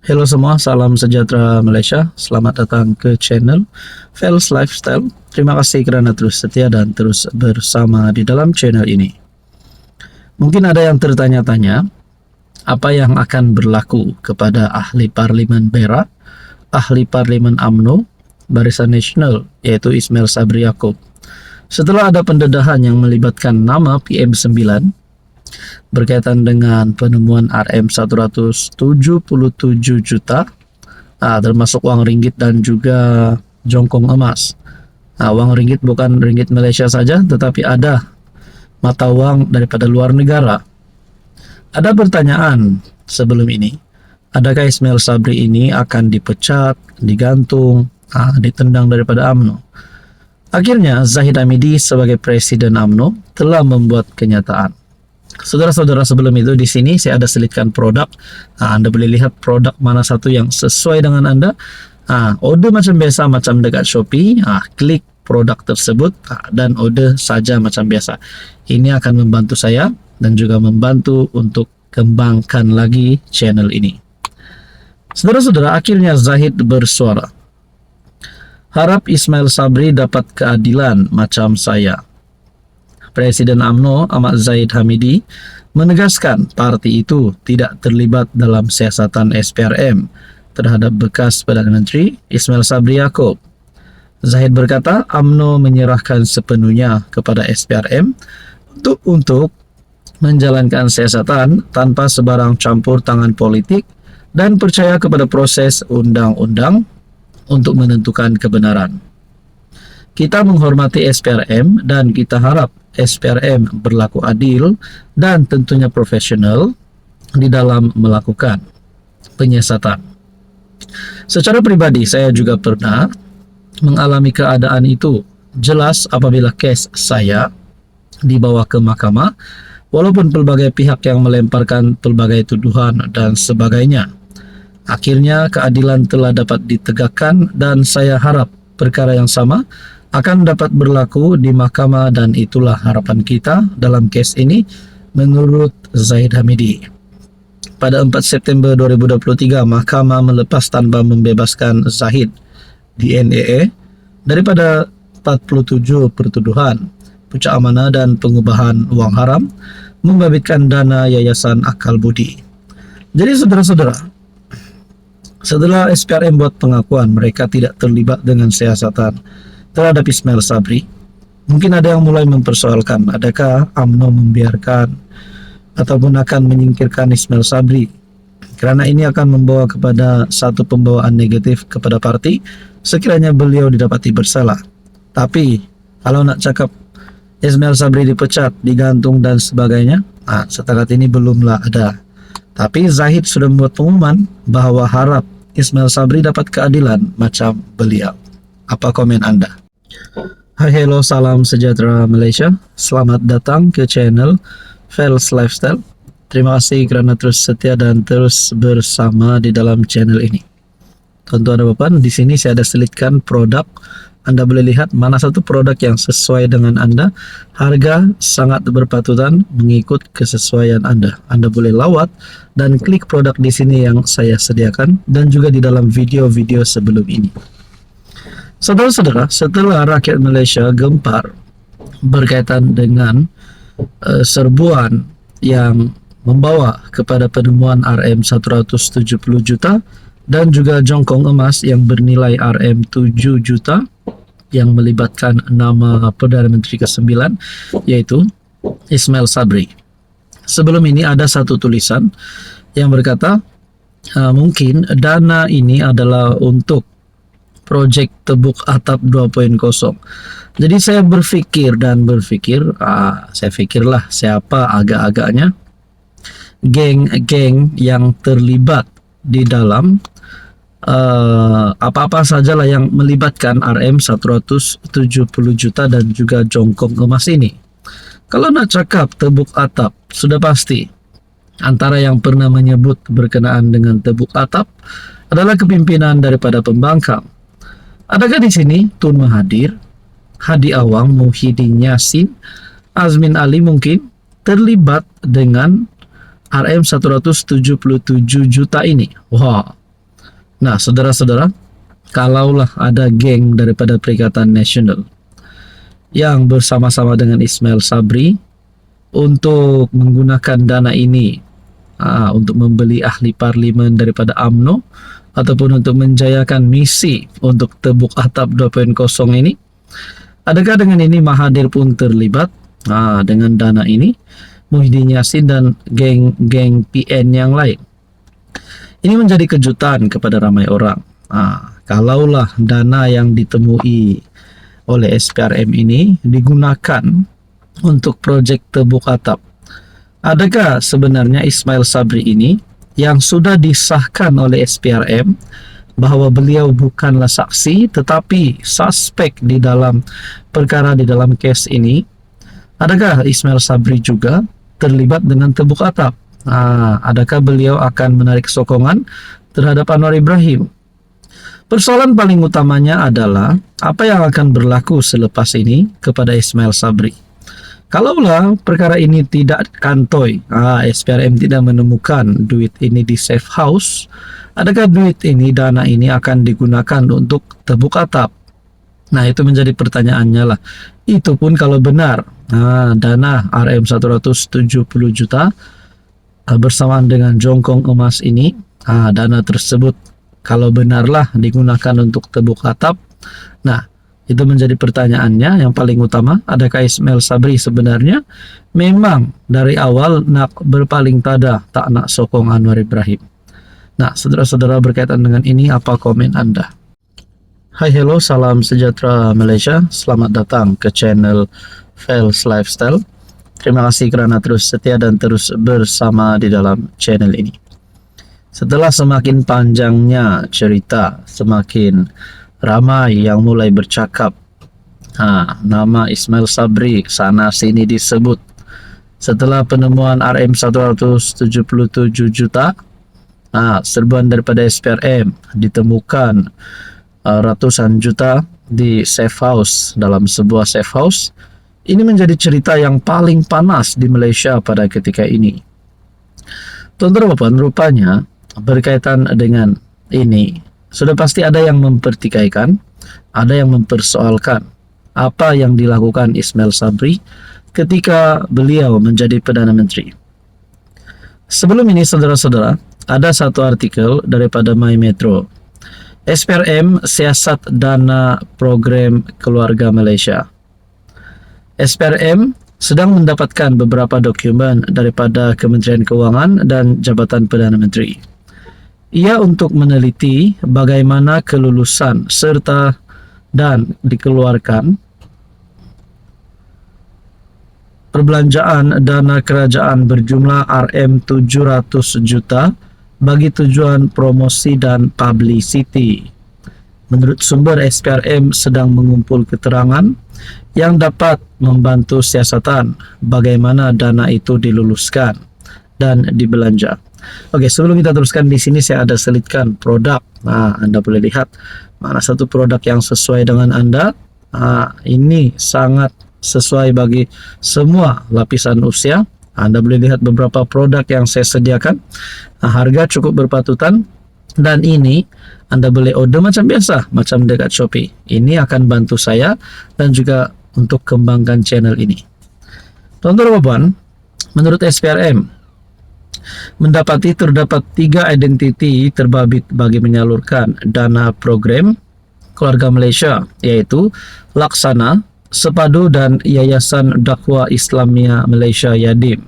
Halo semua, salam sejahtera Malaysia. Selamat datang ke channel Fels Lifestyle. Terima kasih kerana terus setia dan terus bersama di dalam channel ini. Mungkin ada yang tertanya-tanya, apa yang akan berlaku kepada ahli parlimen Berak, ahli parlimen UMNO, Barisan Nasional, yaitu Ismail Sabri Yaakob. Setelah ada pendedahan yang melibatkan nama PM9, berkaitan dengan penemuan RM 177 juta, termasuk uang ringgit dan juga jongkong emas. Uang ringgit bukan ringgit Malaysia saja, tetapi ada mata uang daripada luar negara. Ada pertanyaan sebelum ini, adakah Ismail Sabri ini akan dipecat, digantung, ditendang daripada UMNO? Akhirnya Zahid Hamidi sebagai Presiden UMNO telah membuat kenyataan. Saudara-saudara, sebelum itu di sini saya ada selitkan produk. Anda boleh lihat produk mana satu yang sesuai dengan Anda. Order macam biasa, macam dekat Shopee. Klik produk tersebut dan order saja macam biasa. Ini akan membantu saya dan juga membantu untuk kembangkan lagi channel ini. Saudara-saudara, akhirnya Zahid bersuara. Harap Ismail Sabri dapat keadilan macam saya. Presiden UMNO Ahmad Zahid Hamidi menegaskan parti itu tidak terlibat dalam siasatan SPRM terhadap bekas Perdana Menteri Ismail Sabri Yaakob. Zahid berkata UMNO menyerahkan sepenuhnya kepada SPRM untuk menjalankan siasatan tanpa sebarang campur tangan politik dan percaya kepada proses undang-undang untuk menentukan kebenaran. Kita menghormati SPRM dan kita harap SPRM berlaku adil dan tentunya profesional di dalam melakukan penyiasatan. Secara pribadi saya juga pernah mengalami keadaan itu. Jelas apabila kes saya dibawa ke mahkamah, walaupun pelbagai pihak yang melemparkan pelbagai tuduhan dan sebagainya, akhirnya keadilan telah dapat ditegakkan dan saya harap perkara yang sama akan dapat berlaku di mahkamah dan itulah harapan kita dalam kes ini menurut Zahid Hamidi. Pada 4 September 2023, mahkamah melepas tanpa membebaskan Zahid di NAA daripada 47 pertuduhan pucuk amanah dan pengubahan wang haram membabitkan dana Yayasan Akal Budi. Jadi saudara-saudara, setelah SPRM buat pengakuan mereka tidak terlibat dengan siasatan terhadap Ismail Sabri, mungkin ada yang mulai mempersoalkan adakah UMNO membiarkan ataupun akan menyingkirkan Ismail Sabri, kerana ini akan membawa kepada satu pembawaan negatif kepada parti sekiranya beliau didapati bersalah. Tapi kalau nak cakap Ismail Sabri dipecat, digantung dan sebagainya, setakat ini belumlah ada. Tapi Zahid sudah membuat pengumuman bahawa harap Ismail Sabri dapat keadilan macam beliau. Apa komen Anda? Hai, hello, salam sejahtera Malaysia. Selamat datang ke channel Fels Lifestyle. Terima kasih kerana terus setia dan terus bersama di dalam channel ini. Tuan-tuan dan puan, di sini saya ada selitkan produk. Anda boleh lihat mana satu produk yang sesuai dengan Anda. Harga sangat berpatutan mengikut kesesuaian Anda. Anda boleh lawat dan klik produk di sini yang saya sediakan dan juga di dalam video-video sebelum ini. Saudara-saudara, setelah rakyat Malaysia gempar berkaitan dengan serbuan yang membawa kepada penemuan RM 170 juta dan juga jongkong emas yang bernilai RM 7 juta yang melibatkan nama Perdana Menteri ke-9 yaitu Ismail Sabri. Sebelum ini ada satu tulisan yang berkata mungkin dana ini adalah untuk projek Tebuk Atap 2.0. Jadi saya berfikir, saya fikirlah siapa agak-agaknya geng-geng yang terlibat di dalam apa-apa sajalah yang melibatkan RM 170 juta dan juga jongkong emas ini. Kalau nak cakap Tebuk Atap, sudah pasti antara yang pernah menyebut berkenaan dengan Tebuk Atap adalah kepimpinan daripada pembangkang. Adakah di sini Tun Mahathir, Hadi Awang, Muhyiddin Yassin, Azmin Ali mungkin terlibat dengan RM 177 juta ini? Wah, Nah, saudara-saudara, kalaulah ada geng daripada Perikatan Nasional yang bersama-sama dengan Ismail Sabri untuk menggunakan dana ini untuk membeli ahli parlimen daripada UMNO ataupun untuk menjayakan misi untuk Tebuk Atap 2.0 ini, adakah dengan ini Mahathir pun terlibat dengan dana ini, Muhyiddin Yassin dan geng-geng PN yang lain? Ini menjadi kejutan kepada ramai orang. Kalaulah dana yang ditemui oleh SPRM ini digunakan untuk proyek Tebuk Atap, adakah sebenarnya Ismail Sabri ini yang sudah disahkan oleh SPRM bahwa beliau bukanlah saksi tetapi suspek di dalam perkara, di dalam case ini, adakah Ismail Sabri juga terlibat dengan Tebuk Atap? Adakah beliau akan menarik sokongan terhadap Anwar Ibrahim? Persoalan paling utamanya adalah apa yang akan berlaku selepas ini kepada Ismail Sabri. Kalaulah perkara ini tidak kantoi, SPRM tidak menemukan duit ini di safe house, adakah duit ini, dana ini akan digunakan untuk Tebuk Atap? Nah, itu menjadi pertanyaannya lah. Itu pun kalau benar dana RM 170 juta bersamaan dengan jongkong emas ini, dana tersebut kalau benarlah digunakan untuk Tebuk Atap. Nah, itu menjadi pertanyaannya yang paling utama. Adakah Ismail Sabri sebenarnya memang dari awal nak berpaling tada, tak nak sokong Anwar Ibrahim? Nah, saudara-saudara, berkaitan dengan ini, apa komen Anda? Hai, hello, salam sejahtera Malaysia. Selamat datang ke channel Fels Lifestyle. Terima kasih kerana terus setia dan terus bersama di dalam channel ini. Setelah semakin panjangnya cerita, semakin ramai yang mulai bercakap, nama Ismail Sabri sana sini disebut. Setelah penemuan RM 177 juta, serbuan daripada SPRM ditemukan ratusan juta di safe house, dalam sebuah safe house. Ini menjadi cerita yang paling panas di Malaysia pada ketika ini. Tuan-tuan, rupanya berkaitan dengan ini sudah pasti ada yang mempertikaikan, ada yang mempersoalkan apa yang dilakukan Ismail Sabri ketika beliau menjadi Perdana Menteri. Sebelum ini, saudara-saudara, ada satu artikel daripada My Metro. SPRM siasat dana program keluarga Malaysia. SPRM sedang mendapatkan beberapa dokumen daripada Kementerian Kewangan dan Jabatan Perdana Menteri. Ia untuk meneliti bagaimana kelulusan serta dan dikeluarkan perbelanjaan dana kerajaan berjumlah RM 700 juta bagi tujuan promosi dan publicity. Menurut sumber, SPRM sedang mengumpul keterangan yang dapat membantu siasatan bagaimana dana itu diluluskan dan dibelanja. Oke, sebelum kita teruskan, di sini saya ada selitkan produk. Anda boleh lihat mana satu produk yang sesuai dengan Anda. Ini sangat sesuai bagi semua lapisan usia. Anda boleh lihat beberapa produk yang saya sediakan. Harga cukup berpatutan. Dan ini Anda boleh order macam biasa, macam dekat Shopee. Ini akan bantu saya dan juga untuk kembangkan channel ini. Tuan-tuan, menurut SPRM, terdapat 3 identiti terbabit bagi menyalurkan dana program keluarga Malaysia, yaitu Laksana, Sepadu dan Yayasan Dakwah Islamia Malaysia Yadim.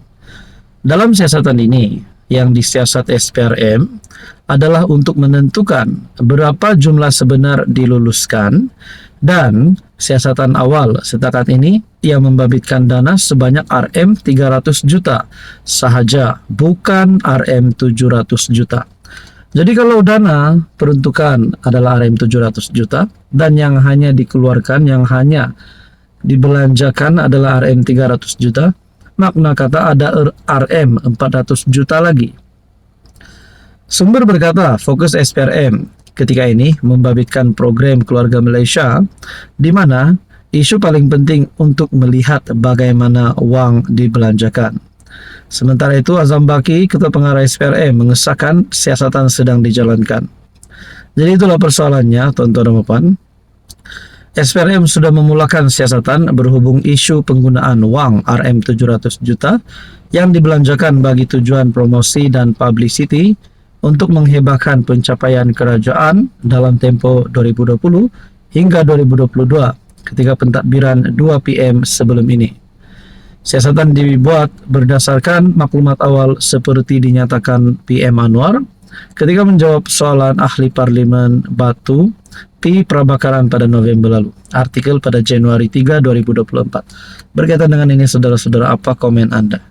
Dalam siasatan ini, yang disiasat SPRM adalah untuk menentukan berapa jumlah sebenar diluluskan, dan siasatan awal setakat ini ia membabitkan dana sebanyak RM 300 juta sahaja, bukan RM 700 juta. Jadi kalau dana peruntukan adalah RM 700 juta dan yang hanya dikeluarkan, yang hanya dibelanjakan adalah RM 300 juta, makna kata ada RM 400 juta lagi. Sumber berkata, fokus SPRM ketika ini membabitkan program keluarga Malaysia, di mana isu paling penting untuk melihat bagaimana wang dibelanjakan. Sementara itu, Azam Baki, Ketua Pengarah SPRM, mengesahkan siasatan sedang dijalankan. Jadi itulah persoalannya, tuan-tuan dan puan. SPRM sudah memulakan siasatan berhubung isu penggunaan wang Rm 700 juta yang dibelanjakan bagi tujuan promosi dan publicity untuk menghebahkan pencapaian kerajaan dalam tempoh 2020 hingga 2022 ketika pentadbiran 2 PM sebelum ini. Siasatan dibuat berdasarkan maklumat awal seperti dinyatakan PM Anwar ketika menjawab soalan ahli Parlimen Batu P. Prabakaran pada November lalu. Artikel pada Januari 3, 2024. Berkaitan dengan ini, saudara-saudara, apa komen Anda?